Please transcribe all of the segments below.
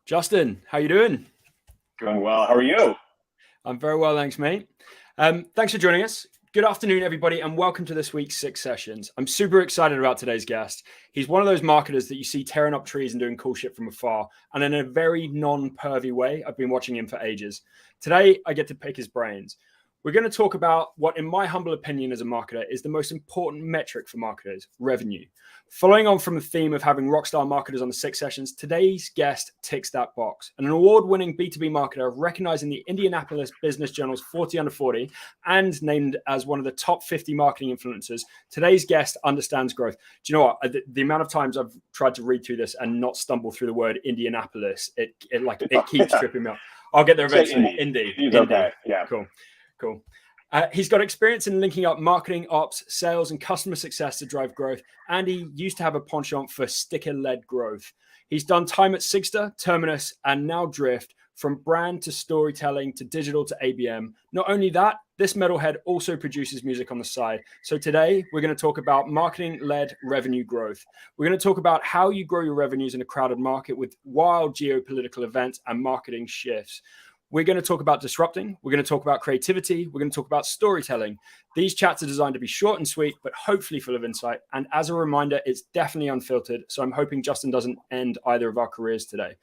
Justin, how you doing? Doing well. How are you? I'm very well, thanks, mate. Thanks for joining us. Good afternoon, everybody, and welcome to this week's 6 Sessions. I'm super excited about today's guest. He's one of those marketers that you see tearing up trees and doing cool shit from afar, and in a very non-pervy way. I've been watching him for ages. Today, I get to pick his brains. We're going to talk about what, in my humble opinion as a marketer, is the most important metric for marketers: revenue. Following on from the theme of having rockstar marketers on the 6 Sessions, today's guest ticks that box. An award-winning B2B marketer recognized in the Indianapolis Business Journal's 40 Under 40 and named as one of the top 50 marketing influencers. Today's guest understands growth. Do you know what? The amount of times I've tried to read through this and not stumble through the word Indianapolis, it keeps tripping me up. I'll get there eventually. Indy. Okay. Yeah. Cool. He's got experience in linking up marketing, ops, sales, and customer success to drive growth. And he used to have a penchant for sticker-led growth. He's done time at Sigster, Terminus, and now Drift, from brand to storytelling to digital to ABM. Not only that, this metalhead also produces music on the side. So today, we're going to talk about marketing-led revenue growth. We're going to talk about how you grow your revenues in a crowded market with wild geopolitical events and marketing shifts. We're going to talk about disrupting. We're going to talk about creativity. We're going to talk about storytelling. These chats are designed to be short and sweet, but hopefully full of insight. And as a reminder, it's definitely unfiltered. So I'm hoping Justin doesn't end either of our careers today.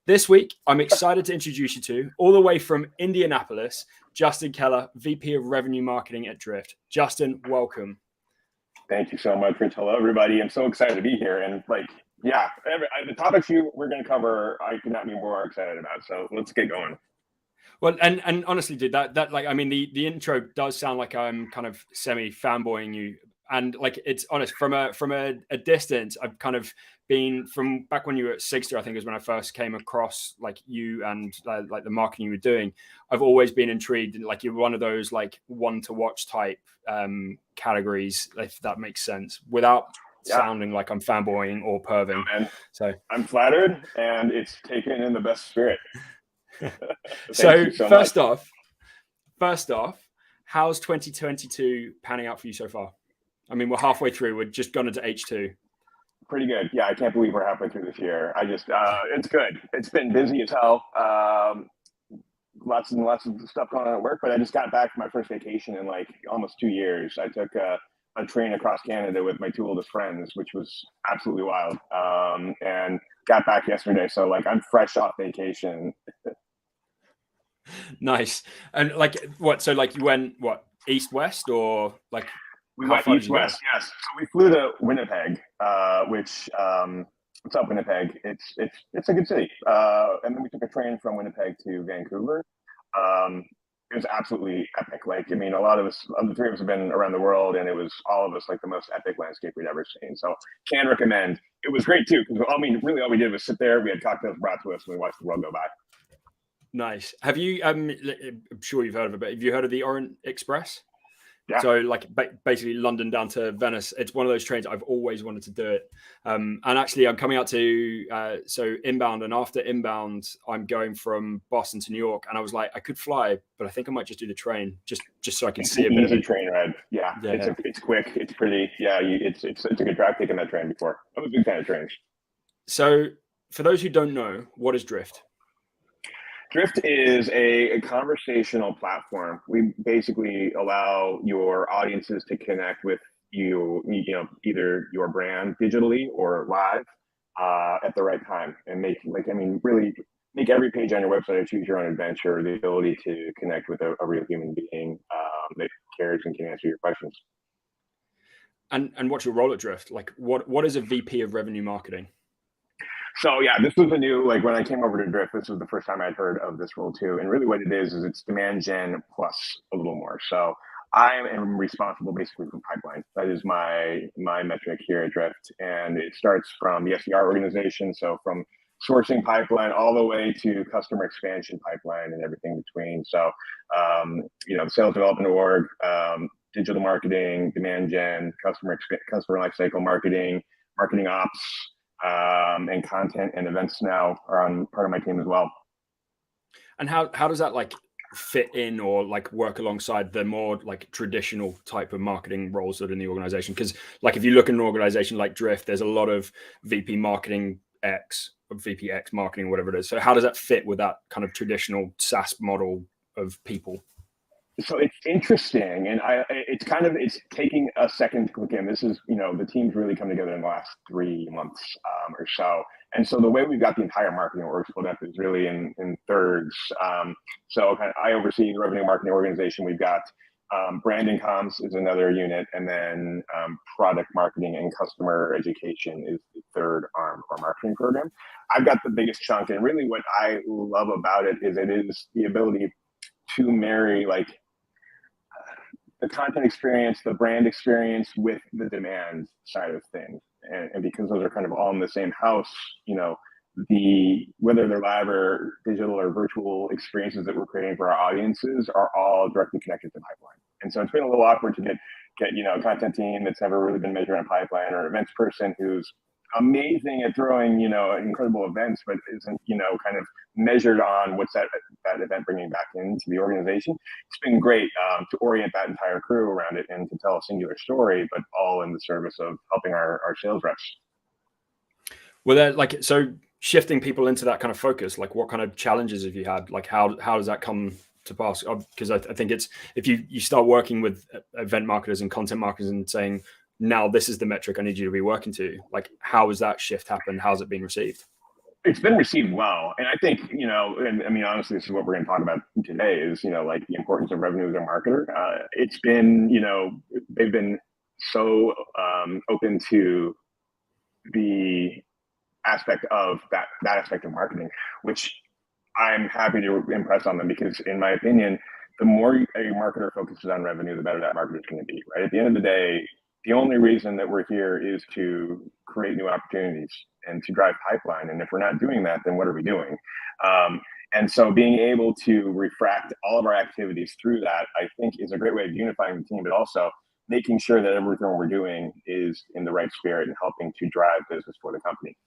This week, I'm excited to introduce you to, all the way from Indianapolis, Justin Keller, VP of Revenue Marketing at Drift. Justin, welcome. Thank you so much, Rich. Hello, everybody. I'm so excited to be here. And the topics we're going to cover, I could not be more excited about. So let's get going. Well, and honestly, dude, the intro does sound like I'm kind of semi fanboying you, and like it's honest from a distance. I've kind of been from back when you were at Sigster, I think is when I first came across like you and like the marketing you were doing. I've always been intrigued, and like you're one of those like one to watch type categories, if that makes sense, without sounding like I'm fanboying or perving. So I'm flattered, and it's taken in the best spirit. So first off, how's 2022 panning out for you so far? I mean, we're halfway through. We're just gone into H2. Pretty good. Yeah, I can't believe we're halfway through this year. It's good. It's been busy as hell. Lots and lots of stuff going on at work, but I just got back from my first vacation in like almost 2 years. I took a train across Canada with my 2 oldest friends, which was absolutely wild. And got back yesterday. So like I'm fresh off vacation. Nice. And like what? So like you went east west or like we went east west? Yes. So we flew to Winnipeg, which what's up Winnipeg? It's a good city. And then we took a train from Winnipeg to Vancouver. It was absolutely epic. Like I mean, a lot of us, the 3 of us, have been around the world, and it was all of us like the most epic landscape we'd ever seen. So can recommend. It was great too because all we did was sit there. We had cocktails brought to us, and we watched the world go by. Nice. Have you? I'm sure you've heard of it, but have you heard of the Orient Express? Yeah. So like basically London down to Venice. It's one of those trains I've always wanted to do it. And actually I'm coming out to so inbound, and after inbound I'm going from Boston to New York, and I was like I could fly, but I think I might just do the train just so I can see a bit of a train ride. Yeah. It's quick. It's pretty. Yeah. It's a good drive taking that train before. I'm a big fan of trains. So for those who don't know, what is Drift? Drift is a conversational platform. We basically allow your audiences to connect with you know, either your brand digitally or live at the right time, and really make every page on your website a choose your own adventure, the ability to connect with a real human being that cares and can answer your questions. And what's your role at Drift? Like what is a VP of revenue marketing? So yeah, this was a new, like when I came over to Drift, this was the first time I'd heard of this role too. And really what it is it's demand gen plus a little more. So I am responsible basically for pipeline. That is my metric here at Drift. And it starts from the SDR organization. So from sourcing pipeline all the way to customer expansion pipeline and everything between. So, the sales development org, digital marketing, demand gen, customer lifecycle marketing, marketing ops, and content and events now are on part of my team as well. And how does that like fit in or like work alongside the more like traditional type of marketing roles that are in the organization? Because like if you look at an organization like Drift, there's a lot of VP marketing X, VP X marketing, whatever it is. So how does that fit with that kind of traditional SaaS model of people? So it's interesting, and it's taking a second to click in. This is, the team's really come together in the last 3 months or so. And so the way we've got the entire marketing org split up is really in thirds. So I oversee the revenue marketing organization. We've got branding comms is another unit, and then product marketing and customer education is the third arm of our marketing program. I've got the biggest chunk, and really what I love about it is the ability to marry the content experience, the brand experience with the demand side of things. And because those are kind of all in the same house, whether they're live or digital or virtual experiences that we're creating for our audiences are all directly connected to pipeline. And so it's been a little awkward to get a content team that's never really been measured on pipeline, or an events person who's amazing at throwing, incredible events, but isn't, kind of measured on what's that event bringing back into the organization. It's been great to orient that entire crew around it and to tell a singular story, but all in the service of helping our sales reps. Well, that so shifting people into that kind of focus, what kind of challenges have you had? How does that come to pass? Because I think it's, if you start working with event marketers and content marketers and saying, now this is the metric I need you to be working to, how has that shift happened? How's it been received? It's been received well. And I think, and I mean, honestly, this is what we're going to talk about today is, the importance of revenue as a marketer. It's been, they've been so open to the aspect of that aspect of marketing, which I'm happy to impress on them, because in my opinion, the more a marketer focuses on revenue, the better that marketer is going to be, right? At the end of the day, the only reason that we're here is to create new opportunities and to drive pipeline. And if we're not doing that, then what are we doing? And so being able to refract all of our activities through that, I think, is a great way of unifying the team, but also making sure that everything we're doing is in the right spirit and helping to drive business for the company.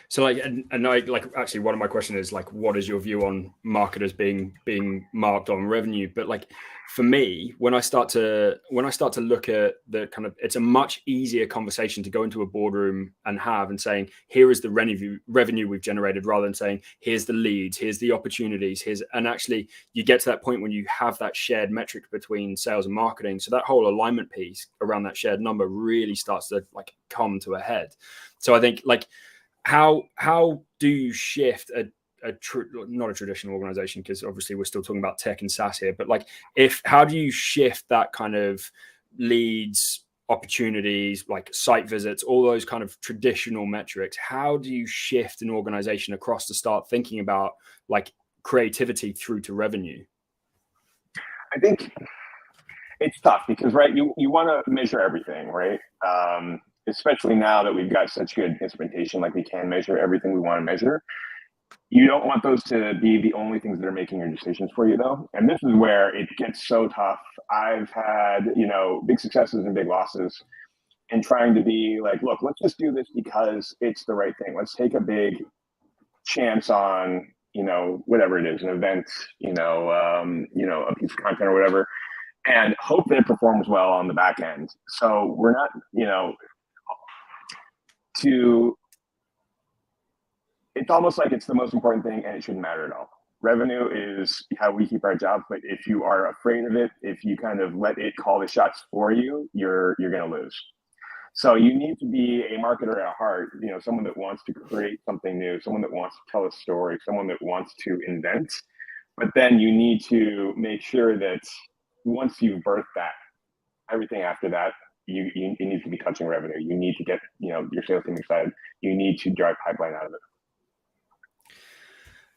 So actually one of my questions is what is your view on marketers being marked on revenue? But for me, when I start to look at the kind of, it's a much easier conversation to go into a boardroom and saying, here is the revenue we've generated, rather than saying, here's the leads, here's the opportunities, and actually you get to that point when you have that shared metric between sales and marketing. So that whole alignment piece around that shared number really starts to come to a head. So I think how do you shift not a traditional organization, because obviously we're still talking about tech and SaaS here, but how do you shift that kind of leads, opportunities, site visits, all those kind of traditional metrics? How do you shift an organization across to start thinking about creativity through to revenue? I think it's tough because, right, you want to measure everything, right? Especially now that we've got such good instrumentation, we can measure everything we want to measure. You don't want those to be the only things that are making your decisions for you, though. And this is where it gets so tough. I've had, big successes and big losses in trying to be look, let's just do this because it's the right thing. Let's take a big chance on, whatever it is, an event, a piece of content or whatever, and hope that it performs well on the back end. So we're not, it's almost like it's the most important thing and it shouldn't matter at all. Revenue is how we keep our jobs, but if you are afraid of it, if you kind of let it call the shots for you, you're going to lose. So you need to be a marketer at heart, someone that wants to create something new, someone that wants to tell a story, someone that wants to invent. But then you need to make sure that once you've birthed that, everything after that, you need to be touching revenue. You need to get your sales team excited. You need to drive pipeline out of it.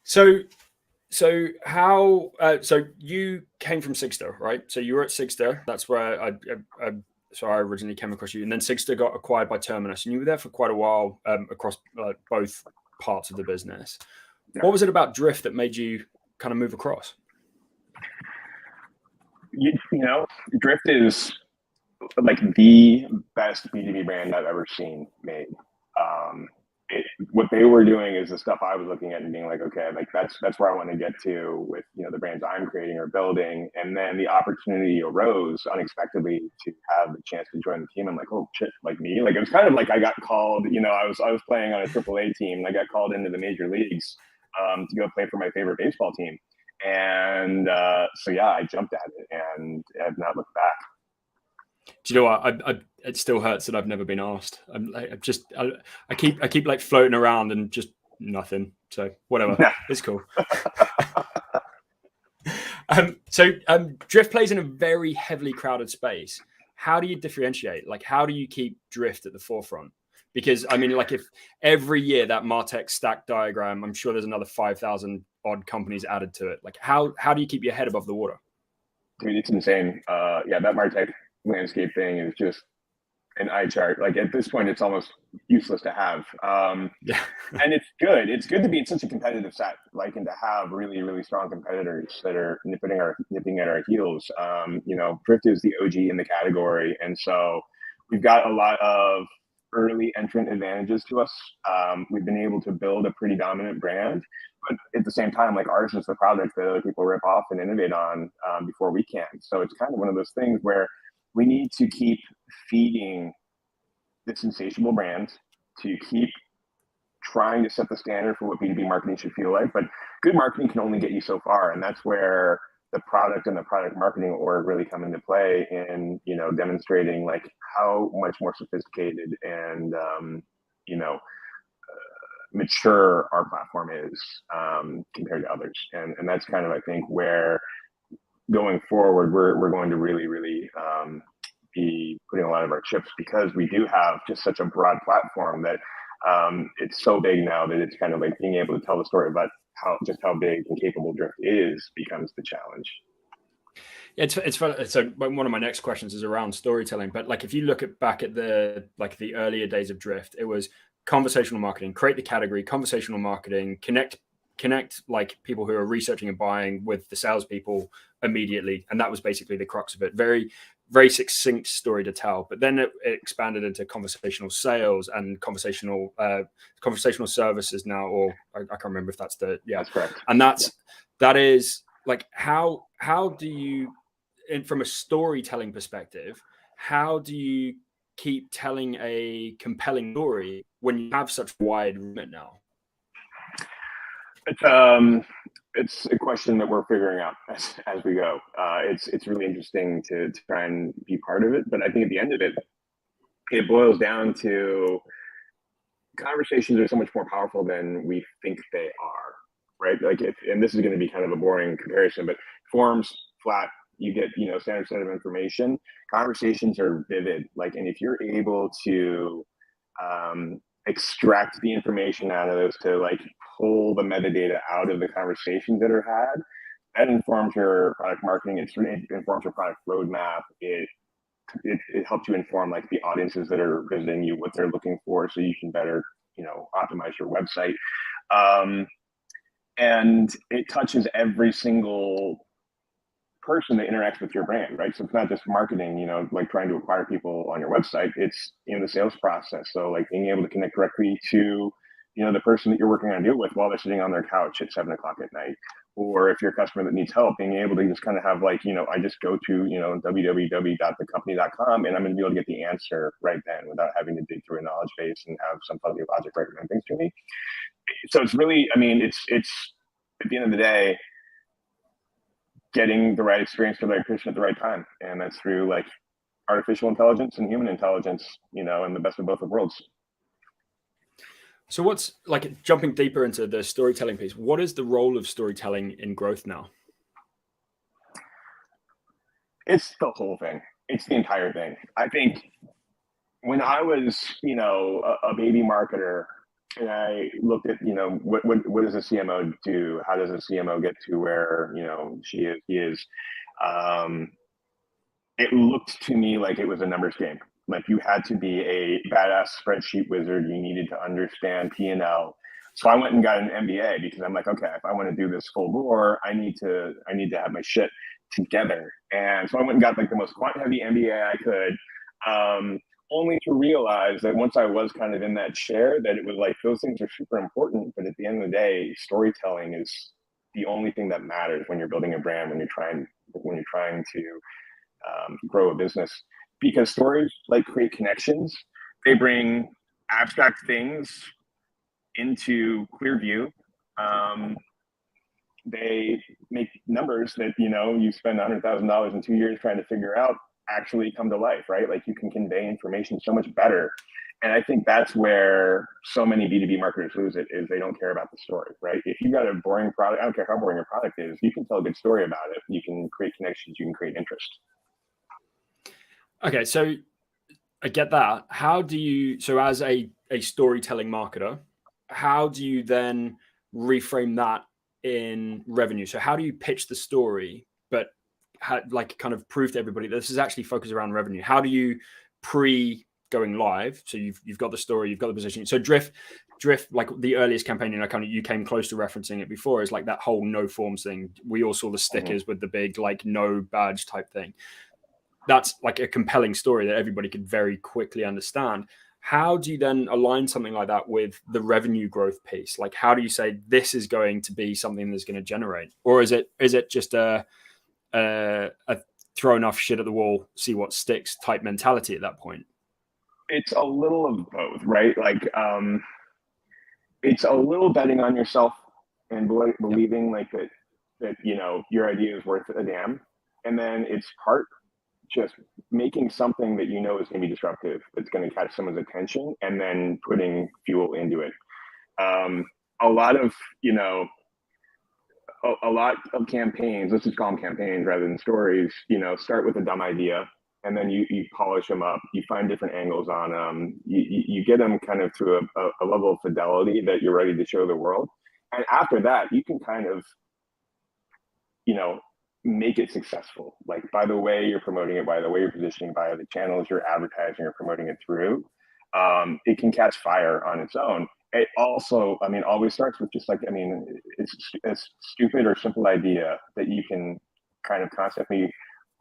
So how? So you came from Sigster, right? So you were at Sigster. That's where I originally came across you, and then Sigster got acquired by Terminus, and you were there for quite a while across both parts of the business. Yeah. What was it about Drift that made you kind of move across? Drift is the best B2B brand I've ever seen made. what they were doing is the stuff I was looking at and being like, okay, like that's where I want to get to with, you know, the brands I'm creating or building. And then the opportunity arose unexpectedly to have the chance to join the team. I'm like, oh shit, like me. Like it was kind of like I got called, you know, I was playing on a AAA team and I got called into the major leagues to go play for my favorite baseball team. And so yeah, I jumped at it and have not looked back. Do you know what? It still hurts that I've never been asked. I keep like floating around and just nothing. So whatever, it's cool. Drift plays in a very heavily crowded space. How do you differentiate? Like, how do you keep Drift at the forefront? Because I mean, like, if every year that Martech stack diagram, I'm sure there's another 5,000 odd companies added to it. Like, how do you keep your head above the water? I mean, it's insane. Yeah, that Martech landscape thing is just an eye chart. Like at this point, it's almost useless to have. Yeah. And it's good. It's good to be in such a competitive set, like, and to have really, really strong competitors that are nipping at our heels. You know, Drift is the OG in the category, and so we've got a lot of early entrant advantages to us. We've been able to build a pretty dominant brand, but at the same time, like ours is the product that other people rip off and innovate on before we can. So it's kind of one of those things where we need to keep feeding this insatiable brand, to keep trying to set the standard for what B2B marketing should feel like. But good marketing can only get you so far. And that's where the product and the product marketing org really come into play in, you know, demonstrating like how much more sophisticated and, you know, mature our platform is compared to others. And that's kind of, I think, where going forward, we're going to really, really be putting a lot of our chips, because we do have just such a broad platform that it's so big now that it's kind of like being able to tell the story about how big and capable Drift is becomes the challenge. It's fun. So one of my next questions is around storytelling. But like, if you look back at the earlier days of Drift, it was conversational marketing, create the category, conversational marketing, connect like people who are researching and buying with the salespeople immediately, and that was basically the crux of it. Very, very succinct story to tell. But then it expanded into conversational sales and conversational services now, or I can't remember if that's That's correct. And that is like how do you, from a storytelling perspective, how do you keep telling a compelling story when you have such wide remit now? It's a question that we're figuring out as we go. It's really interesting to try and be part of it, but I think at the end of it, it boils down to conversations are so much more powerful than we think they are, right? Like and this is going to be kind of a boring comparison, but forms flat, you get, you know, standard set of information. Conversations are vivid, like, and if you're able to extract the information out of those, to like pull the metadata out of the conversations that are had, that informs your product marketing. It informs your product roadmap. It helps you inform like the audiences that are visiting you, what they're looking for, so you can better, you know, optimize your website. And it touches every single person that interacts with your brand, right? So it's not just marketing, you know, like trying to acquire people on your website. It's in the sales process. So like being able to connect directly to, you know, the person that you're working on a deal with while they're sitting on their couch at 7 o'clock at night. Or if you're a customer that needs help, being able to just kind of have like, you know, I just go to, you know, www.thecompany.com and I'm going to be able to get the answer right then without having to dig through a knowledge base and have some fuzzy logic recommend things to me. So it's really, I mean, it's at the end of the day, getting the right experience for the right person at the right time. And that's through like artificial intelligence and human intelligence, you know, and the best of both worlds. So what's like, jumping deeper into the storytelling piece, what is the role of storytelling in growth now? It's the whole thing. It's the entire thing. I think when I was, you know, a baby marketer, and I looked at, you know, what does a CMO do? How does a CMO get to where, you know, he is? It looked to me like it was a numbers game. Like you had to be a badass spreadsheet wizard. You needed to understand P&L. So I went and got an MBA because I'm like, okay, if I want to do this full bore, I need to have my shit together. And so I went and got like the most quant heavy MBA I could. only to realize that once I was kind of in that chair, that it was like those things are super important, but at the end of the day, storytelling is the only thing that matters when you're building a brand, when you're trying to grow a business, because stories like create connections. They bring abstract things into clear view. They make numbers that you spend $100,000 in 2 years trying to figure out actually come to life, right? Like you can convey information so much better. And I think that's where so many B2B marketers lose it, is they don't care about the story, right? If you got a boring product, I don't care how boring your product is, you can tell a good story about it. You can create connections, you can create interest. Okay, so I get that. How do you, so as a storytelling marketer, how do you then reframe that in revenue? So how do you pitch the story, but like kind of prove to everybody that this is actually focused around revenue? How do you going live? So you've got the story, you've got the positioning. So Drift, like the earliest campaign, you came close to referencing it before, is like that whole no forms thing. We all saw the stickers with the big like no badge type thing. That's like a compelling story that everybody could very quickly understand. How do you then align something like that with the revenue growth piece? Like, how do you say this is going to be something that's going to generate, or is it just a throw enough shit at the wall, see what sticks type mentality at that point? It's a little of both, right? Like, it's a little betting on yourself and believing like that your idea is worth a damn, and then it's part just making something that is going to be disruptive, that's going to catch someone's attention, and then putting fuel into it. A lot of campaigns, let's just call them campaigns rather than stories, start with a dumb idea, and then you polish them up, you find different angles on them, you get them kind of to a level of fidelity that you're ready to show the world. And after that, you can kind of make it successful, like by the way you're promoting it, by the way you're positioning, by the channels you're advertising or promoting it through. It can catch fire on its own. It also, always starts with just like, it's a stupid or simple idea that you can kind of constantly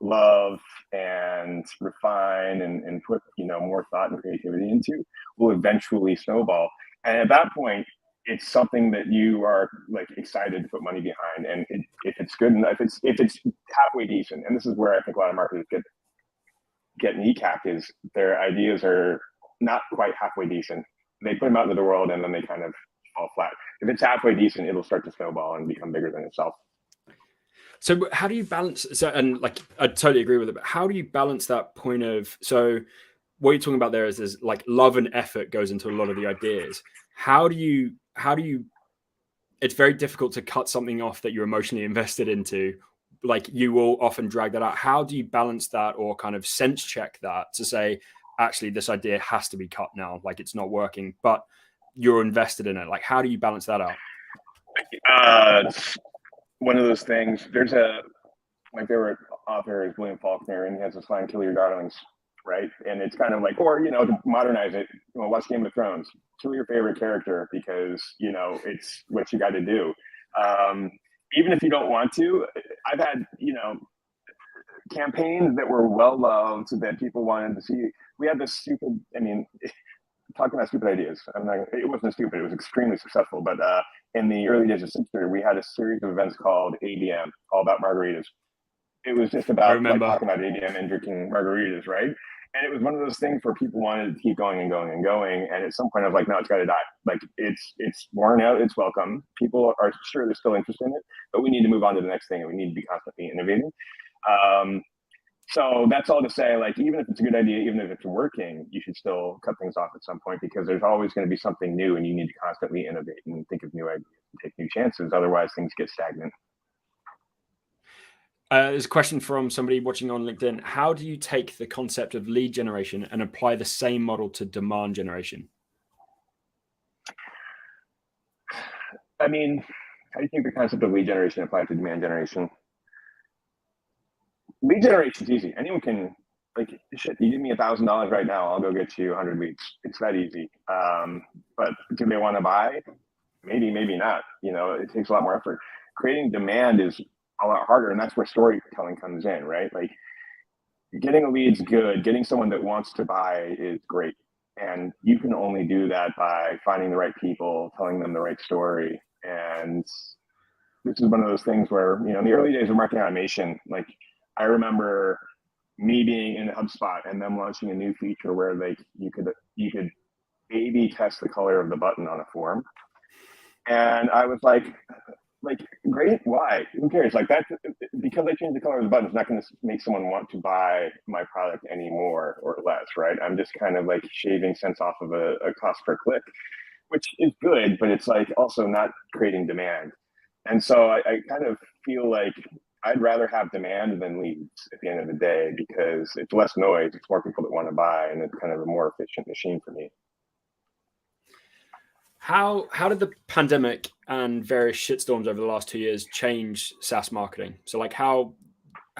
love and refine and put more thought and creativity into, will eventually snowball. And at that point, it's something that you are like excited to put money behind. And if it's good enough, if it's halfway decent, and this is where I think a lot of marketers get kneecapped, is their ideas are not quite halfway decent. They put them out into the world and then they kind of fall flat. If it's halfway decent, it'll start to snowball and become bigger than itself. So how do you balance? So, and like, I totally agree with it, but how do you balance that point of, so what you're talking about there is like love and effort goes into a lot of the ideas. How do you, it's very difficult to cut something off that you're emotionally invested into. Like you will often drag that out. How do you balance that, or kind of sense check that to say, actually, this idea has to be cut now, like it's not working, but you're invested in it? Like, how do you balance that out? It's one of those things. My favorite author is William Faulkner, and he has this line, "Kill your darlings," right? And it's kind of like, or to modernize it, watch Game of Thrones, kill your favorite character, because it's what you got to do. Even if you don't want to. I've had campaigns that were well loved that people wanted to see. We had this stupid, talking about stupid ideas, it wasn't stupid, it was extremely successful. But in the early days of Sixter, we had a series of events called ADM, all about margaritas. It was just about like talking about ADM and drinking margaritas, right? And it was one of those things where people wanted to keep going and going and going. And at some point I was like, no, it's got to die. Like it's worn out. It's welcome. People are sure they're still interested in it, but we need to move on to the next thing, and we need to be constantly innovating. So that's all to say, like, even if it's a good idea, even if it's working, you should still cut things off at some point, because there's always going to be something new, and you need to constantly innovate and think of new ideas and take new chances. Otherwise, things get stagnant. There's a question from somebody watching on LinkedIn. How do you take the concept of lead generation and apply the same model to demand generation? How do you think the concept of lead generation applies to demand generation? Lead generation is easy. Anyone can, like, shit, you give me $1,000 right now, I'll go get you 100 leads. It's that easy. But do they want to buy? Maybe, maybe not. It takes a lot more effort. Creating demand is a lot harder, and that's where storytelling comes in, right? Like, getting a lead's good. Getting someone that wants to buy is great. And you can only do that by finding the right people, telling them the right story. And this is one of those things where, in the early days of marketing automation, like I remember me being in HubSpot and them launching a new feature where you could A/B test the color of the button on a form. And I was like, great, why? Who cares? Like that, because I changed the color of the button, it's not going to make someone want to buy my product any more or less, right? I'm just kind of like shaving cents off of a cost per click, which is good, but it's like also not creating demand. And so I kind of feel like I'd rather have demand than leads at the end of the day, because it's less noise, it's more people that want to buy, and it's kind of a more efficient machine for me. How did the pandemic and various shitstorms over the last 2 years change SaaS marketing? So like how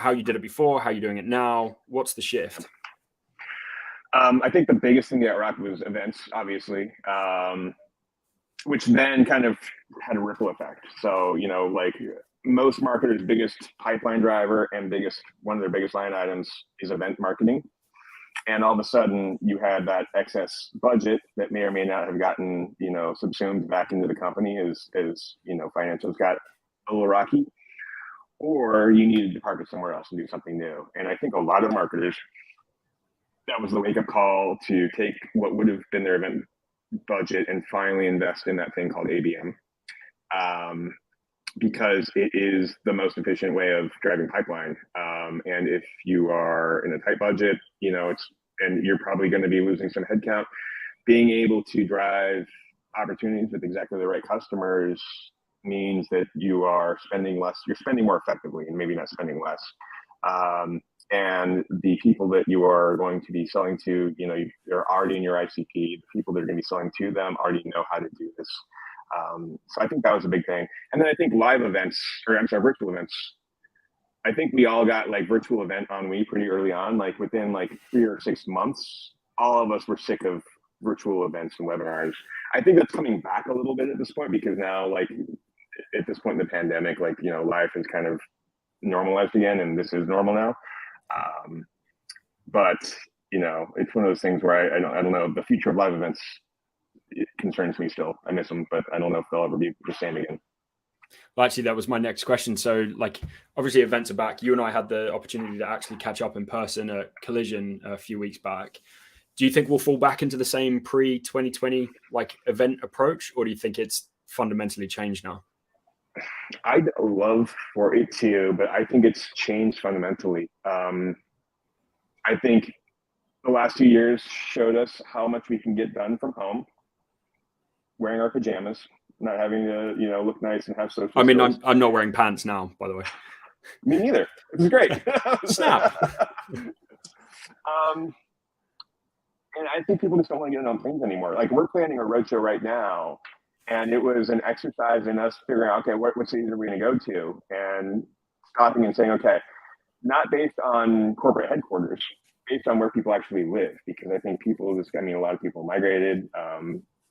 you did it before, how you're doing it now, what's the shift? I think the biggest thing that rocked was events, obviously, which then kind of had a ripple effect. So, like most marketers' biggest pipeline driver and one of their biggest line items is event marketing. And all of a sudden you had that excess budget that may or may not have gotten, subsumed back into the company as financials got a little rocky, or you needed to park it somewhere else and do something new. And I think a lot of marketers, that was the wake up call to take what would have been their event budget and finally invest in that thing called ABM. Because it is the most efficient way of driving pipeline. And if you are in a tight budget, and you're probably going to be losing some headcount, being able to drive opportunities with exactly the right customers means that you are spending less, you're spending more effectively and maybe not spending less. And the people that you are going to be selling to, you're already in your ICP, the people that are going to be selling to them already know how to do this. So I think that was a big thing. And then I think virtual events. I think we all got like virtual event ennui pretty early on, like within like 3 or 6 months, all of us were sick of virtual events and webinars. I think that's coming back a little bit at this point, because now, like at this point in the pandemic, like, life is kind of normalized again, and this is normal now. But, it's one of those things where I don't know, the future of live events, it concerns me still. I miss them, but I don't know if they'll ever be the same again. Well, actually, that was my next question. So, like, obviously, events are back. You and I had the opportunity to actually catch up in person at Collision a few weeks back. Do you think we'll fall back into the same pre-2020 like event approach, or do you think it's fundamentally changed now? I'd love for it to, but I think it's changed fundamentally. I think the last 2 years showed us how much we can get done from home, wearing our pajamas, not having to, look nice and have social. I mean, I'm not wearing pants now, by the way. Me neither. This is great. Snap. And I think people just don't want to get on planes anymore. Like, we're planning a roadshow right now, and it was an exercise in us figuring out, okay, what cities are we going to go to, and stopping and saying, okay, not based on corporate headquarters, based on where people actually live, because I think a lot of people migrated,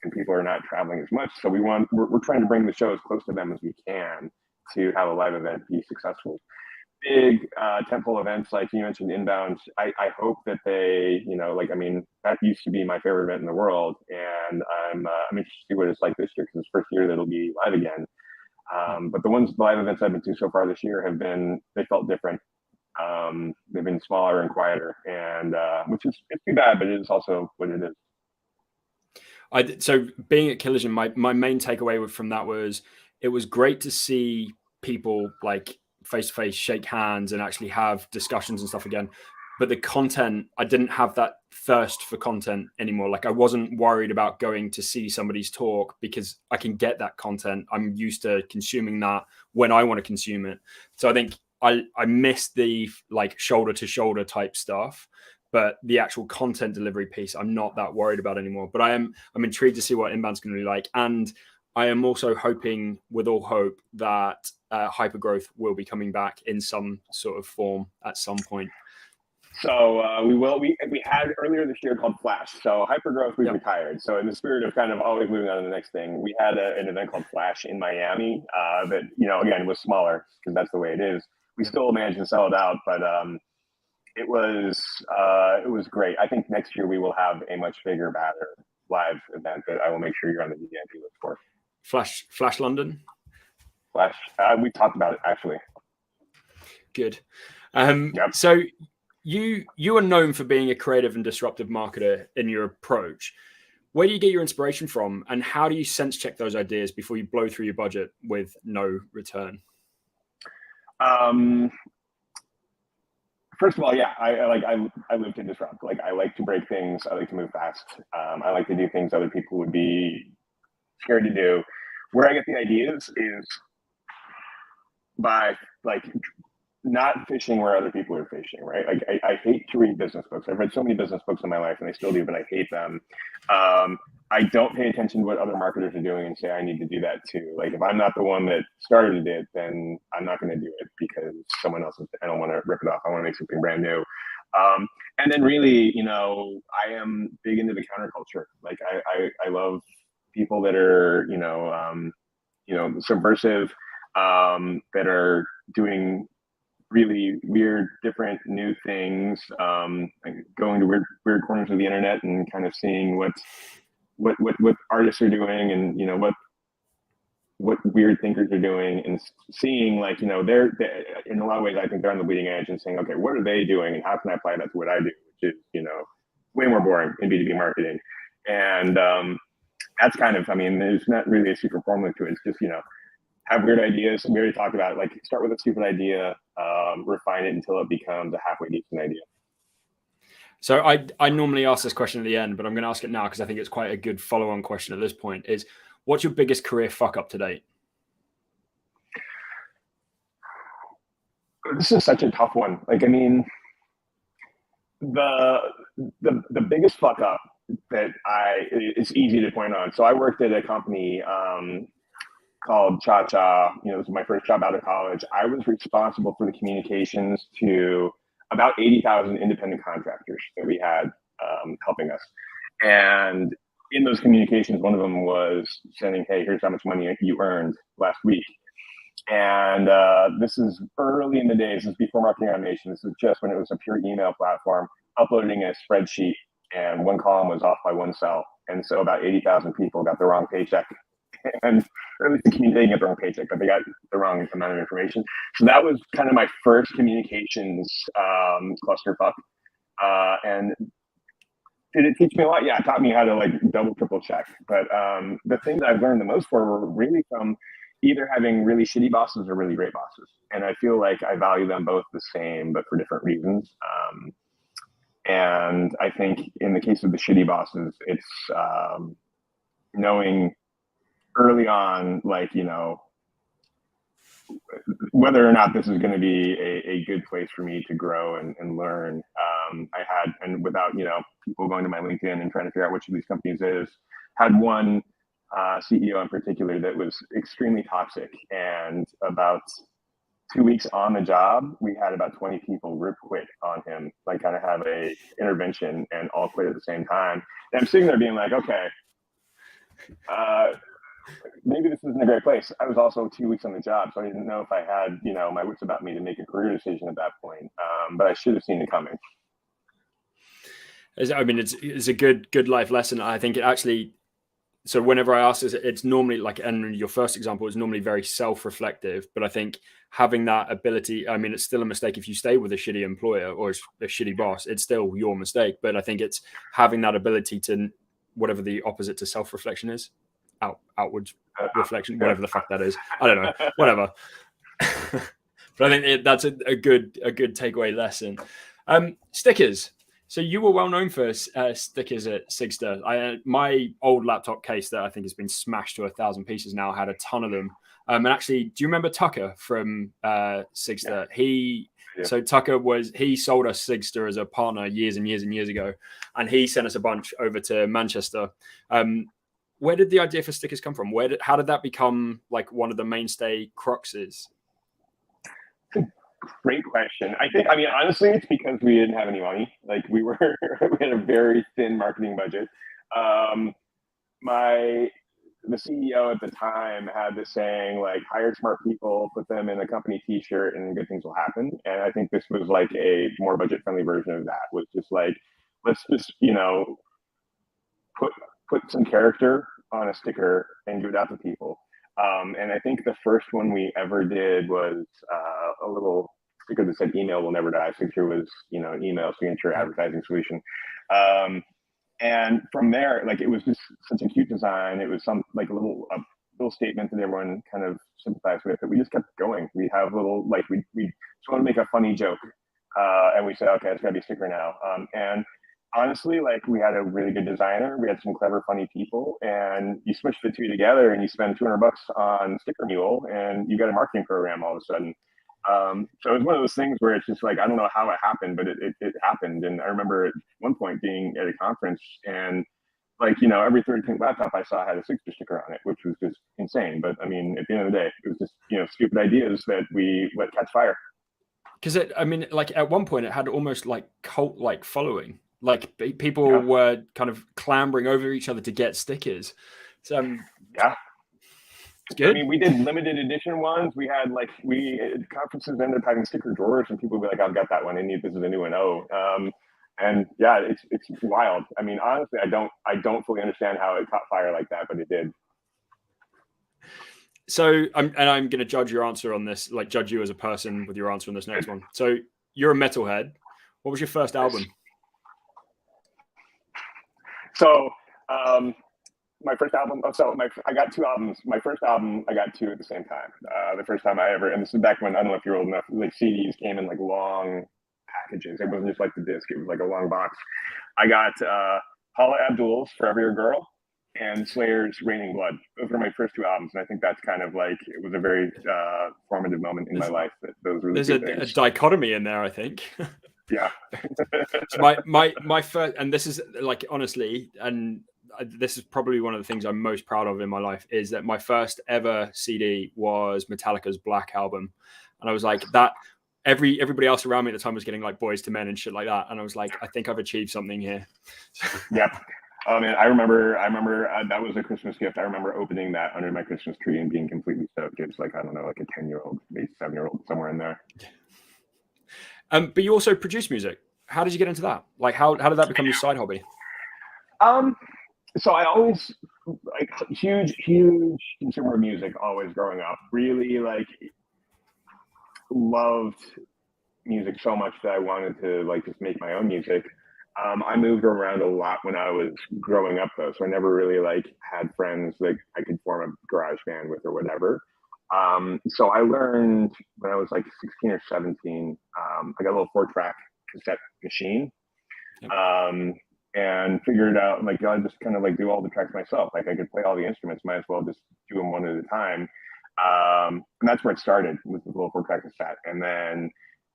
and people are not traveling as much. So we're trying to bring the show as close to them as we can to have a live event be successful. Big tentpole events, like you mentioned, Inbound. I hope that they, that used to be my favorite event in the world, and I'm interested to see what it's like this year, because it's the first year that it'll be live again. But the live events I've been to so far this year they felt different. They've been smaller and quieter, and which is, it's too bad, but it is also what it is. So being at Collision, my main takeaway from that was it was great to see people like face to face shake hands and actually have discussions and stuff again. But the content, I didn't have that thirst for content anymore. Like, I wasn't worried about going to see somebody's talk, because I can get that content. I'm used to consuming that when I want to consume it. So I think I miss the like shoulder to shoulder type stuff. But the actual content delivery piece, I'm not that worried about anymore. But I'm intrigued to see what Inbound's going to be like. And I am also hoping, with all hope, that hypergrowth will be coming back in some sort of form at some point. So we will. We had earlier this year called Flash. So hypergrowth we've retired. So in the spirit of kind of always moving on to the next thing, we had an event called Flash in Miami that again was smaller, because that's the way it is. We still managed to sell it out, but it was great. I think next year we will have a much bigger, badder live event that I will make sure you're on the VIP list for. Flash London. Flash. We talked about it actually. Good. Yep. So you are known for being a creative and disruptive marketer in your approach. Where do you get your inspiration from, and how do you sense check those ideas before you blow through your budget with no return? First of all, yeah, I live to disrupt. Like, I like to break things. I like to move fast. I like to do things other people would be scared to do. Where I get the ideas is by like not fishing where other people are fishing, right? Like, I hate to read business books. I've read so many business books in my life, and I still do, but I hate them. I don't pay attention to what other marketers are doing and say I need to do that too. Like, if I'm not the one that started it, then I'm not going to do it because someone else is. I don't want to rip it off. I want to make something brand new. And then really, I am big into the counterculture. Like, I love people that are, subversive, that are doing really weird, different, new things, like going to weird corners of the internet and kind of seeing what artists are doing, and what weird thinkers are doing, and seeing, like, they're in a lot of ways, I think they're on the bleeding edge, and saying, okay, what are they doing, and how can I apply that to what I do, which is way more boring in B2B marketing. And that's kind of, there's not really a super formula to it. It's just have weird ideas. We already talked about it. Like, start with a stupid idea, refine it until it becomes a halfway decent idea. So I normally ask this question at the end, but I'm going to ask it now because I think it's quite a good follow-on question at this point. Is, what's your biggest career fuck up to date? This is such a tough one. Like, the biggest fuck up that it's easy to point on. So I worked at a company called Cha Cha. This was my first job out of college. I was responsible for the communications to about 80,000 independent contractors that we had helping us. And in those communications, one of them was sending, hey, here's how much money you earned last week. And this is early in the days. This is before marketing automation. This is just when it was a pure email platform, uploading a spreadsheet, and one column was off by one cell. And so about 80,000 people got the wrong paycheck. And or at least they didn't get the wrong paycheck, but they got the wrong amount of information. So that was kind of my first communications clusterfuck. And did it teach me a lot? Yeah, it taught me how to like double, triple check. But the things I've learned the most were really from either having really shitty bosses or really great bosses. And I feel like I value them both the same, but for different reasons. And I think in the case of the shitty bosses, it's knowing early on, like, whether or not this is going to be a good place for me to grow and learn. And without, people going to my LinkedIn and trying to figure out which of these companies it is, had one CEO in particular that was extremely toxic. And about 2 weeks on the job, we had about 20 people rip quit on him, like kind of have a intervention and all quit at the same time. And I'm sitting there being like, okay, maybe this isn't a great place. I was also 2 weeks on the job, so I didn't know if I had, my wits about me to make a career decision at that point. But I should have seen it coming. It's a good life lesson. I think it actually. So whenever I ask this, it's normally like, and your first example is normally very self-reflective, but I think having that ability, it's still a mistake if you stay with a shitty employer or a shitty boss, it's still your mistake. But I think it's having that ability to, whatever the opposite to self-reflection is, outward reflection, whatever the fuck that is. I don't know, whatever. But I think that's a good takeaway lesson. Stickers. So you were well known for stickers at Sigster. My old laptop case that I think has been smashed to 1,000 pieces now had a ton of them. And actually, do you remember Tucker from Sigster? Yeah. So Tucker he sold us Sigster as a partner years and years and years ago, and he sent us a bunch over to Manchester. Where did the idea for stickers come from? How did that become like one of the mainstay cruxes? Great question. I think, honestly, it's because we didn't have any money. Like, we had a very thin marketing budget. the CEO at the time had this saying like, hire smart people, put them in a company t-shirt, and good things will happen. And I think this was like a more budget friendly version of that, was just like, let's just, put some character on a sticker and give it out to people. And I think the first one we ever did was a little sticker that said "Email will never die." Signature was, an email signature advertising solution. And from there, like, it was just such a cute design. It was some like a little statement that everyone kind of sympathized with. That we just kept going. We have little like we just want to make a funny joke, and we said, okay, it's gotta be a sticker now. And honestly, like, we had a really good designer, we had some clever, funny people, and you smush the two together, and you spend $200 on Sticker Mule, and you got a marketing program all of a sudden. So it was one of those things where it's just like, I don't know how it happened, but it happened. And I remember at one point being at a conference, and like, every third laptop I saw had a signature sticker on it, which was just insane. But I mean, at the end of the day, it was just, stupid ideas that we let catch fire. Because like at one point it had almost like cult-like following. Like people were kind of clambering over each other to get stickers. So yeah. It's good. I mean, we did limited edition ones. We had conferences ended up having sticker drawers, and people would be like, "I've got that one. This is a new one." And yeah, it's wild. I mean, honestly, I don't fully understand how it caught fire like that, but it did. So I'm going to judge your answer on this, like judge you as a person with your answer on this next one. So you're a metalhead. What was your first album? So my first album. I got two albums. My first album I got two at the same time. The first time and this is back when, I don't know if you're old enough, like CDs came in like long packages. It wasn't just like the disc; it was like a long box. I got Paula Abdul's "Forever Your Girl" and Slayer's "Raining Blood." Those were my first two albums, and I think that's kind of like, it was a very formative moment in my life. That those were a dichotomy in there, I think. Yeah. So my first, and this is like, honestly, and this is probably one of the things I'm most proud of in my life, is that my first ever CD was Metallica's Black Album. And I was like, that everybody else around me at the time was getting like Boys to Men and shit like that. And I was like, I think I've achieved something here. Yep. Oh man, I remember that was a Christmas gift. I remember opening that under my Christmas tree and being completely stoked. It's like, I don't know, like a 10-year-old, maybe 7-year-old, somewhere in there. But you also produce music. How did you get into that? Like, how did that become your side hobby? So I always, like, huge consumer of music, always growing up. Really, like, loved music so much that I wanted to, like, just make my own music. I moved around a lot when I was growing up, though, so I never really, like, had friends that I could form a garage band with or whatever. So I learned when I was like 16 or 17. I got a little 4-track cassette machine. And figured out, like, I just kind of like do all the tracks myself. Like, I could play all the instruments, might as well just do them one at a time. And that's where it started, with the little 4-track cassette. And then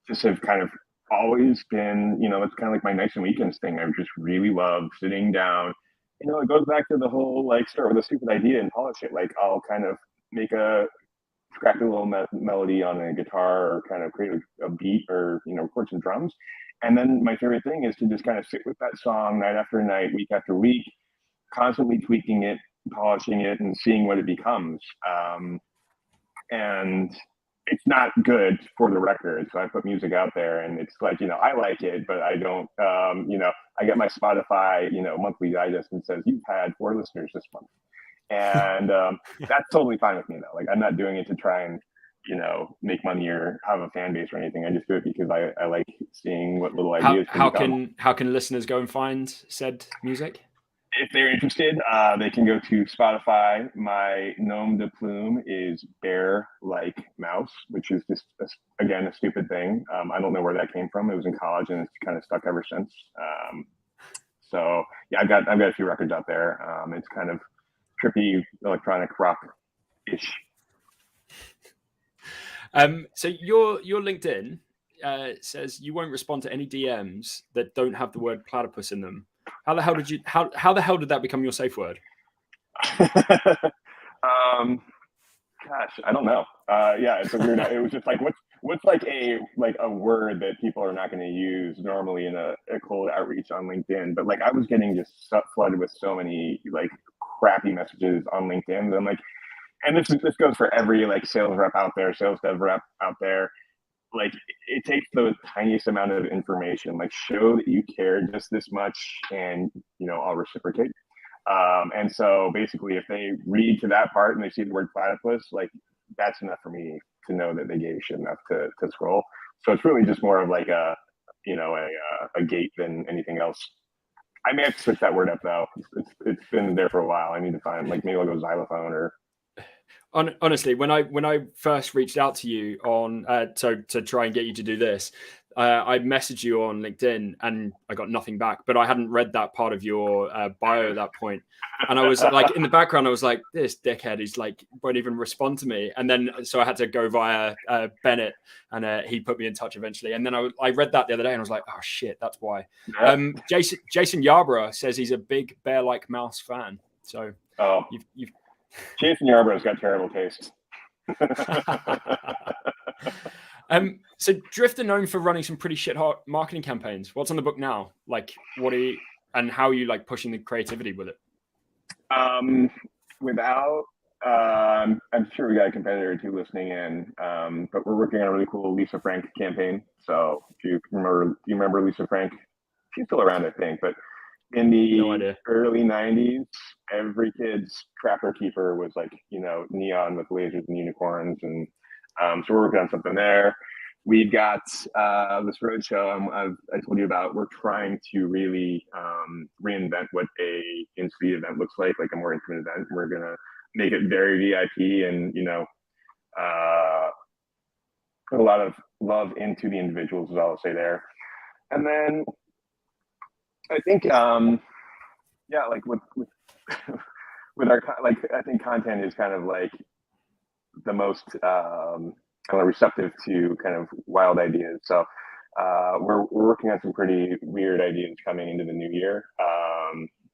just have kind of always been, it's kind of like my nights and weekends thing. I just really love sitting down. It goes back to the whole, like, start with a stupid idea and polish it. Like, I'll kind of crack a little melody on a guitar, or kind of create a beat, or record some drums. And then my favorite thing is to just kind of sit with that song night after night, week after week, constantly tweaking it, polishing it, and seeing what it becomes. And it's not good for the record, so I put music out there, and it's like, I like it, but I don't, I get my Spotify, monthly digest, and says, you've had 4 listeners this month. And that's totally fine with me, though. Like, I'm not doing it to try and make money or have a fan base or anything. I just do it because I like seeing what little ideas. How can listeners go and find said music? If they're interested, they can go to Spotify. My nom de plume is Bear Like Mouse, which is just again a stupid thing. I don't know where that came from. It was in college, and it's kind of stuck ever since. So yeah, I've got a few records out there. It's kind of trippy electronic rock-ish. So your LinkedIn says you won't respond to any DMs that don't have the word platypus in them. How the hell did that become your safe word? Gosh, I don't know. Yeah, it's a weird. It was just like, what's like a word that people are not going to use normally in a cold outreach on LinkedIn. But like, I was getting just flooded with so many like crappy messages on LinkedIn. And I'm like, and this goes for every like sales rep out there, sales dev rep out there. Like it takes the tiniest amount of information, like show that you care just this much, and I'll reciprocate. And so basically, if they read to that part and they see the word platypus, like that's enough for me to know that they gave a shit enough to scroll. So it's really just more of like a gate than anything else. I may have to switch that word up though. It's been there for a while. I need to find like maybe I'll go xylophone or. Honestly, when I first reached out to you on to try and get you to do this, I messaged you on LinkedIn and I got nothing back. But I hadn't read that part of your bio at that point, and I was like, in the background, I was like, this dickhead is like won't even respond to me. And then so I had to go via Bennett, and he put me in touch eventually. And then I read that the other day, and I was like, oh shit, that's why. Jason Yarborough says he's a big Bear Like Mouse fan. So you've Jason Yarborough's got terrible taste. So Drift are known for running some pretty shit hot marketing campaigns. What's on the book now? Like, and how are you like pushing the creativity with it? I'm sure we got a competitor or two listening in, but we're working on a really cool Lisa Frank campaign. So if you remember Lisa Frank? She's still around, I think, but in the early 90s, every kid's trapper keeper was like, neon with lasers and unicorns. And so we're working on something there. We've got this roadshow I told you about. We're trying to really reinvent what a in-suite event looks like a more intimate event. We're going to make it very VIP and, put a lot of love into the individuals is all I'll say there. And then I think, like with our, like, I think content is kind of like the most kind of receptive to kind of wild ideas. So we're working on some pretty weird ideas coming into the new year.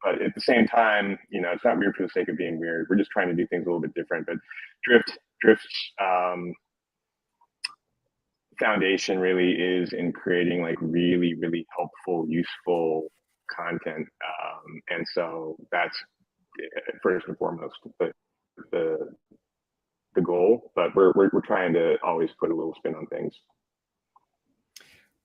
But at the same time, it's not weird for the sake of being weird. We're just trying to do things a little bit different. But Drift's foundation really is in creating like really, really helpful, useful content, and so that's first and foremost the goal. But we're trying to always put a little spin on things.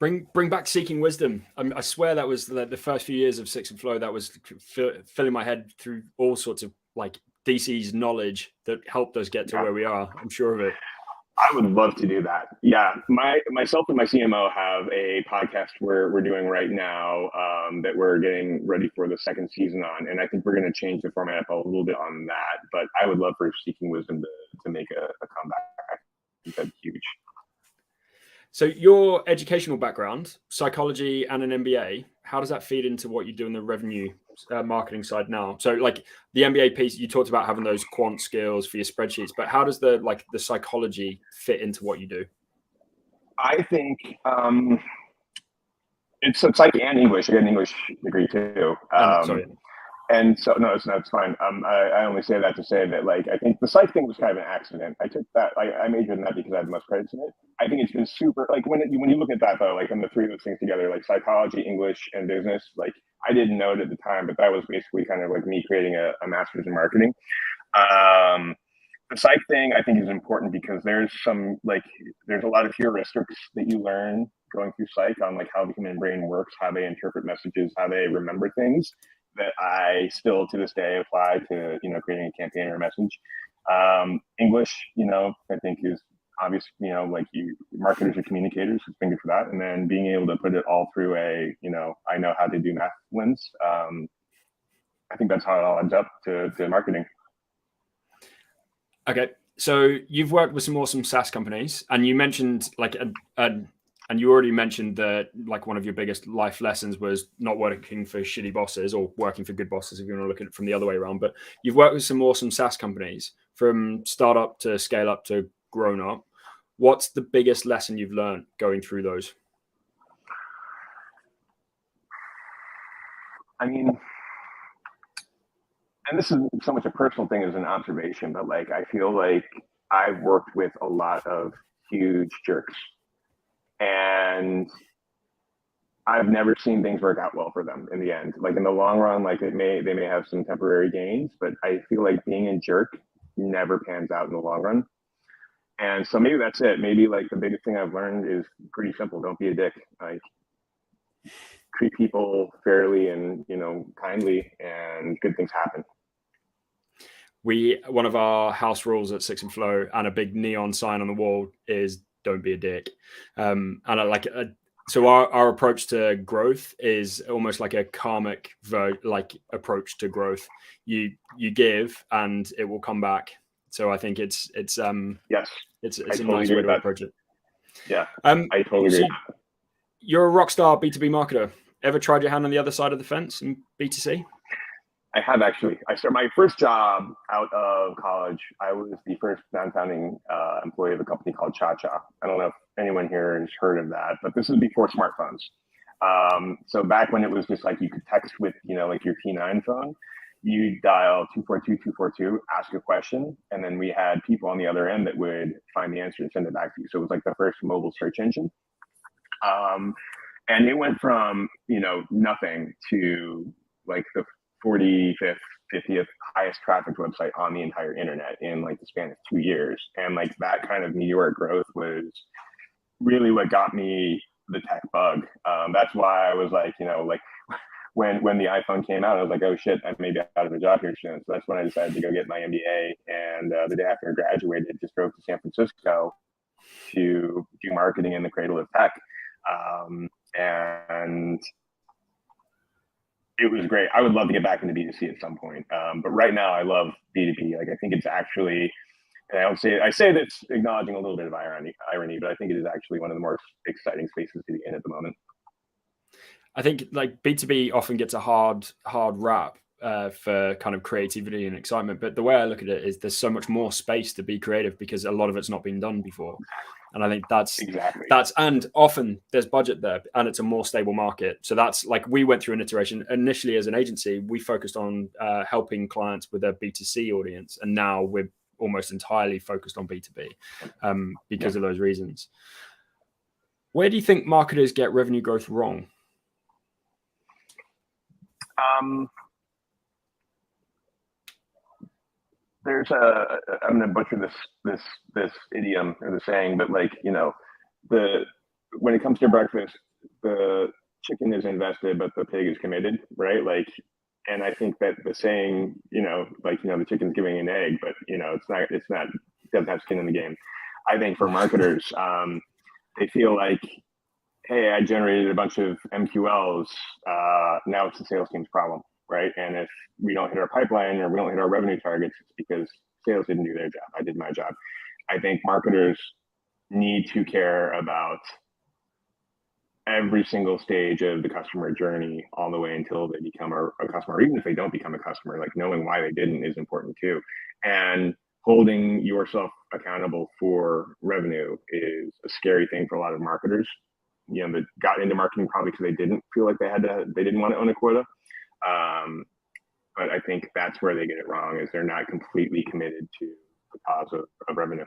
Bring back Seeking Wisdom. I swear that was the first few years of Six and Flow. That was filling my head through all sorts of like DC's knowledge that helped us get to where we are. I'm sure of it. I would love to do that. Yeah, myself and my CMO have a podcast we're doing right now that we're getting ready for the second season on, and I think we're going to change the format up a little bit on that. But I would love for Seeking Wisdom to make a comeback. I think that'd be huge. So your educational background, psychology and an MBA, how does that feed into what you do in the revenue marketing side now? So like the MBA piece, you talked about having those quant skills for your spreadsheets, but how does the psychology fit into what you do? I think it's psych and English. I got an English degree too. Sorry. And so, no, it's fine. I only say that to say that, like, I think the psych thing was kind of an accident. I took that, I majored in that because I had the most credits in it. I think it's been super, like, when you look at that, though, like, and the three of those things together, like psychology, English, and business, like, I didn't know it at the time, but that was basically kind of like me creating a master's in marketing. The psych thing, I think, is important because there's a lot of heuristics that you learn going through psych on, like, how the human brain works, how they interpret messages, how they remember things, that I still to this day apply to, creating a campaign or a message. English, I think is obvious, like marketers are communicators, it's been good for that. And then being able to put it all through I know how to do math lens. I think that's how it all adds up to marketing. Okay. So you've worked with some awesome SaaS companies, and you mentioned and you already mentioned that like one of your biggest life lessons was not working for shitty bosses or working for good bosses, if you want to look at it from the other way around. But you've worked with some awesome SaaS companies, from startup to scale up to grown up. What's the biggest lesson you've learned going through those? I mean, and this is so much a personal thing as an observation, but like, I feel like I've worked with a lot of huge jerks. And I've never seen things work out well for them in the end. Like in the long run, like they may have some temporary gains, but I feel like being a jerk never pans out in the long run. And so maybe that's it. Maybe like the biggest thing I've learned is pretty simple. Don't be a dick. Like treat people fairly and, kindly, and good things happen. One of our house rules at Six and Flow and a big neon sign on the wall is don't be a dick. And I like so our approach to growth is almost like a karmic approach to growth. You give and it will come back. So I think it's yes, it's a totally nice way to approach it. Yeah, I totally agree. You're a rock star B2B marketer. Ever tried your hand on the other side of the fence in B2C? I have actually. I started my first job out of college. I was the first non-founding employee of a company called Cha-Cha. I don't know if anyone here has heard of that, but this is before smartphones. So back when it was just like you could text with, like your T9 phone, you dial 242-242, ask a question, and then we had people on the other end that would find the answer and send it back to you. So it was like the first mobile search engine. And it went from, nothing to like the 45th, 50th highest traffic website on the entire internet in like the span of 2 years. And like that kind of meteoric growth was really what got me the tech bug. That's why I was like, like when the iPhone came out, I was like, oh shit, I may be out of a job here soon. So that's when I decided to go get my MBA. And the day after I graduated, just drove to San Francisco to do marketing in the cradle of tech. And it was great. I would love to get back into B2C at some point. But right now I love B2B. Like I think it's actually, and I say that's acknowledging a little bit of irony, but I think it is actually one of the more exciting spaces to be in at the moment. I think like B2B often gets a hard rap for kind of creativity and excitement. But the way I look at it is there's so much more space to be creative because a lot of it's not been done before. And I think that's and often there's budget there and it's a more stable market. So that's like we went through an iteration initially as an agency. We focused on helping clients with their B2C audience. And now we're almost entirely focused on B2B because of those reasons. Where do you think marketers get revenue growth wrong? There's I'm gonna butcher this idiom or the saying, but like when it comes to breakfast, the chicken is invested, but the pig is committed, right? Like, and I think that the saying, the chicken's giving an egg, but it doesn't have skin in the game. I think for marketers, they feel like, hey, I generated a bunch of MQLs. Now it's the sales team's problem, right? And if we don't hit our pipeline or we don't hit our revenue targets, it's because sales didn't do their job. I did my job. I think marketers need to care about every single stage of the customer journey all the way until they become a customer, or even if they don't become a customer, like knowing why they didn't is important too. And holding yourself accountable for revenue is a scary thing for a lot of marketers. That got into marketing probably because they didn't feel like they didn't want to own a quota. But I think that's where they get it wrong, is they're not completely committed to the cause of revenue.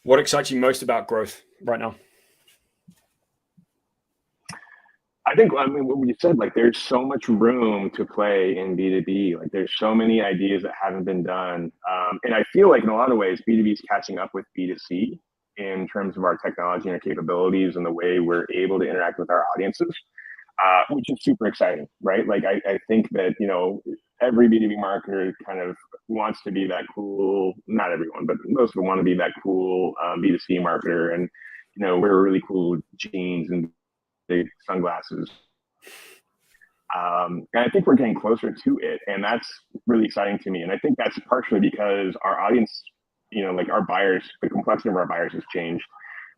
What excites you most about growth right now? I think, what you said, like there's so much room to play in B2B. Like there's so many ideas that haven't been done. And I feel like in a lot of ways, B2B is catching up with B2C in terms of our technology and our capabilities and the way we're able to interact with our audiences, which is super exciting, right? Like I think that, every B2B marketer kind of wants to be that cool, not everyone, but most of them want to be that cool B2C marketer and, wear really cool jeans and big sunglasses. And I think we're getting closer to it, and that's really exciting to me. And I think that's partially because our audience, like our buyers, the complexity of our buyers has changed.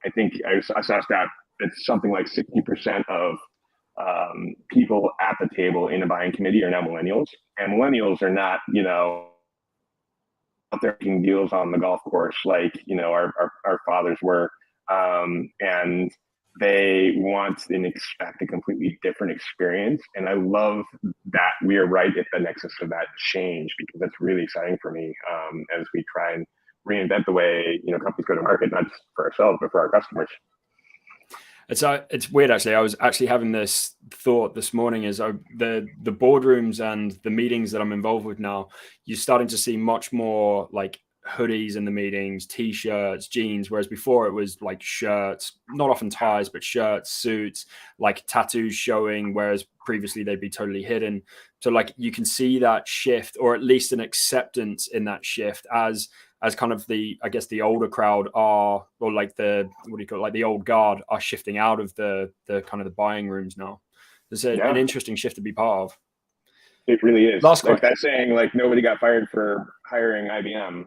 I think I saw a stat it's something like 60% of people at the table in a buying committee are now millennials, and millennials are not, out there making deals on the golf course like our fathers were, and they want and expect a completely different experience. And I love that we are right at the nexus of that change, because that's really exciting for me as we try and reinvent the way companies go to market, not just for ourselves but for our customers. It's weird actually. I was actually having this thought this morning as the boardrooms and the meetings that I'm involved with now, you're starting to see much more like hoodies in the meetings, t-shirts, jeans, whereas before it was like shirts, not often ties, but shirts, suits, like tattoos showing, whereas previously they'd be totally hidden. So like you can see that shift, or at least an acceptance in that shift as kind of I guess the older crowd are, or like like the old guard are shifting out of the kind of the buying rooms now. There's an interesting shift to be part of. It really is. Last like question. that saying, like nobody got fired for hiring IBM.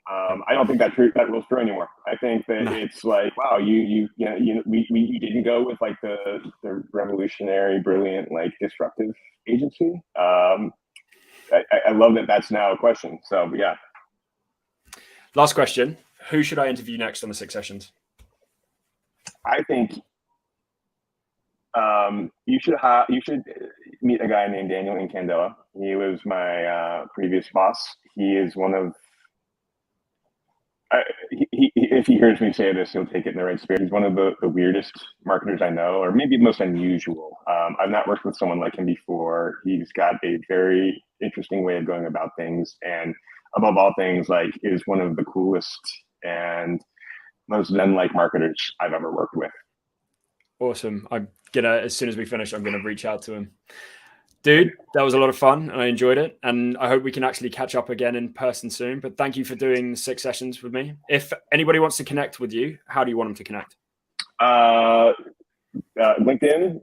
I don't think that rules true anymore. I think that it's like, wow, we didn't go with like the revolutionary, brilliant, like disruptive agency. I love that that's now a question. So yeah. Last question. Who should I interview next on the 6 Sessions? I think you should meet a guy named Daniel Incandela. He was my previous boss. He is one of if he hears me say this, he'll take it in the right spirit. He's one of the weirdest marketers I know, or maybe the most unusual. I've not worked with someone like him before. He's got a very interesting way of going about things, and above all things, like is one of the coolest and most zen-like marketers I've ever worked with. Awesome. As soon as we finish, I'm gonna reach out to him. Dude, that was a lot of fun and I enjoyed it. And I hope we can actually catch up again in person soon. But thank you for doing 6 Sessions with me. If anybody wants to connect with you, how do you want them to connect? LinkedIn,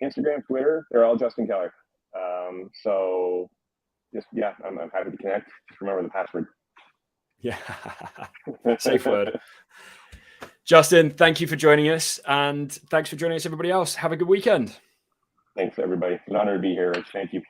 Instagram, Twitter, they're all Justin Keller. So just, I'm happy to connect. Just remember the password. Yeah. Safe word. Justin, thank you for joining us. And thanks for joining us, everybody else. Have a good weekend. Thanks, everybody. It's an honor to be here, Rich. Thank you.